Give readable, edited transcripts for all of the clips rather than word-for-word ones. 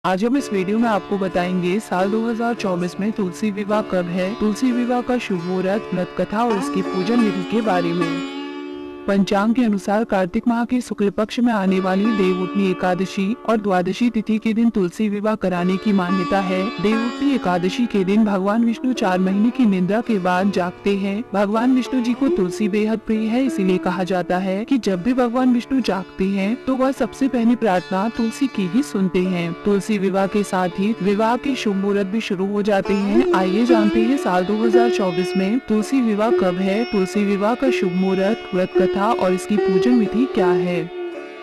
आज हम इस वीडियो में आपको बताएंगे साल 2024 में तुलसी विवाह कब है, तुलसी विवाह का शुभ मुहूर्त, व्रत कथा और इसकी पूजन विधि के बारे में। पंचांग के अनुसार कार्तिक माह के शुक्ल पक्ष में आने वाली देवउठनी एकादशी और द्वादशी तिथि के दिन तुलसी विवाह कराने की मान्यता है। देवउठनी एकादशी के दिन भगवान विष्णु 4 महीने की निद्रा के बाद जागते हैं। भगवान विष्णु जी को तुलसी बेहद प्रिय है, इसीलिए कहा जाता है कि जब भी भगवान विष्णु जागते हैं तो वह सबसे पहली प्रार्थना तुलसी की ही सुनते हैं। तुलसी विवाह के साथ ही विवाह के शुभ मुहूर्त भी शुरू हो जाते हैं। आइए जानते हैं साल 2024 में तुलसी विवाह कब है, तुलसी विवाह का शुभ मुहूर्त, व्रत कथा और इसकी पूजन विधि क्या है।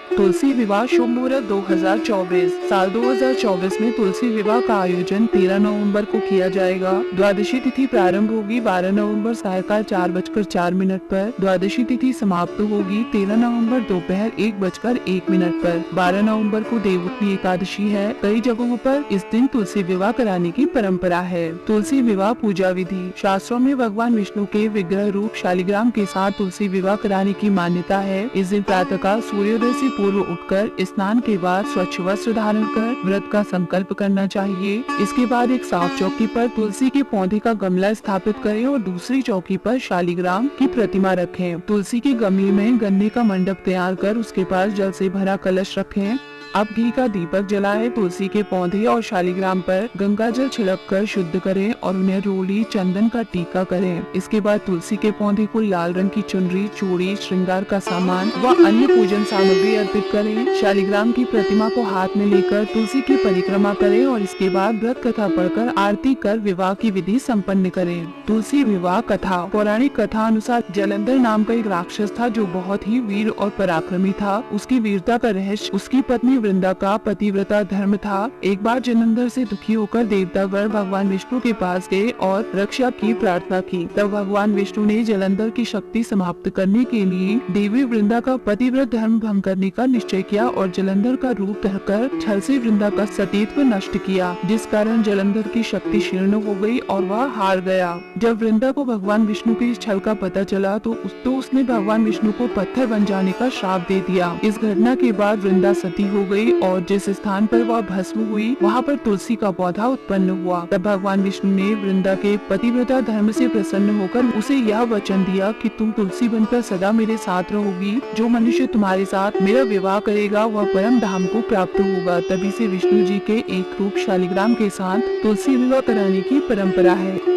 तुलसी विवाह शुभ मुहूर्त 2024। साल 2024 में तुलसी विवाह का आयोजन 13 नवंबर को किया जाएगा। द्वादशी तिथि प्रारंभ होगी 12 नवंबर सायकाल 4:04 पर। द्वादशी तिथि समाप्त होगी 13 नवंबर दोपहर 1:01 पर। 12 नवंबर को देवउठनी एकादशी है। कई जगहों पर इस दिन तुलसी विवाह कराने की परंपरा है। तुलसी विवाह पूजा विधि। शास्त्रों में भगवान विष्णु के विग्रह रूप शालिग्राम के साथ तुलसी विवाह कराने की मान्यता है। इस दिन प्रातःकाल सूर्योदय से पूर्व उठकर स्नान के बाद स्वच्छ वस्त्र धारण कर व्रत का संकल्प करना चाहिए। इसके बाद एक साफ चौकी पर तुलसी के पौधे का गमला स्थापित करें और दूसरी चौकी पर शालिग्राम की प्रतिमा रखें। तुलसी के गमले में गन्ने का मंडप तैयार कर उसके पास जल से भरा कलश रखें। अब घी का दीपक जलाएं, तुलसी के पौधे और शालिग्राम पर गंगा जल छिड़क कर शुद्ध करें और उन्हें रोली चंदन का टीका करें। इसके बाद तुलसी के पौधे को लाल रंग की चुनरी, चूड़ी, श्रृंगार का सामान व अन्य पूजन सामग्री अर्पित करें। शालिग्राम की प्रतिमा को हाथ में लेकर तुलसी की परिक्रमा करें और इसके बाद व्रत कथा पढ़कर आरती कर विवाह की विधि संपन्न करें। तुलसी विवाह कथा। पौराणिक कथा अनुसार जलंधर नाम का एक राक्षस था जो बहुत ही वीर और पराक्रमी था। उसकी वीरता का रहस्य उसकी पत्नी वृंदा का पतिव्रता धर्म था। एक बार जलंधर से दुखी होकर देवतागण भगवान विष्णु के पास गए और रक्षा की प्रार्थना की। तब भगवान विष्णु ने जलंधर की शक्ति समाप्त करने के लिए देवी वृंदा का पतिव्रत धर्म भंग करने का निश्चय किया और जलंधर का रूप धरकर छल से वृंदा का सतीत्व नष्ट किया, जिस कारण जलंधर की शक्ति क्षीर्ण हो गई और वह हार गया। जब वृंदा को भगवान विष्णु के इस छल का पता चला तो उसने भगवान विष्णु को पत्थर बन जाने का श्राप दे दिया। इस घटना के बाद वृंदा सती हो गई और जिस स्थान पर वह भस्म हुई वहाँ पर तुलसी का पौधा उत्पन्न हुआ। तब भगवान विष्णु ने वृंदा के पतिव्रता धर्म से प्रसन्न होकर उसे यह वचन दिया कि तुम तुलसी बनकर सदा मेरे साथ रहोगी। जो मनुष्य तुम्हारे साथ मेरा विवाह करेगा वह परम धाम को प्राप्त होगा। तभी से विष्णु जी के एक रूप शालिग्राम के साथ तुलसी विवाह कराने की परंपरा है।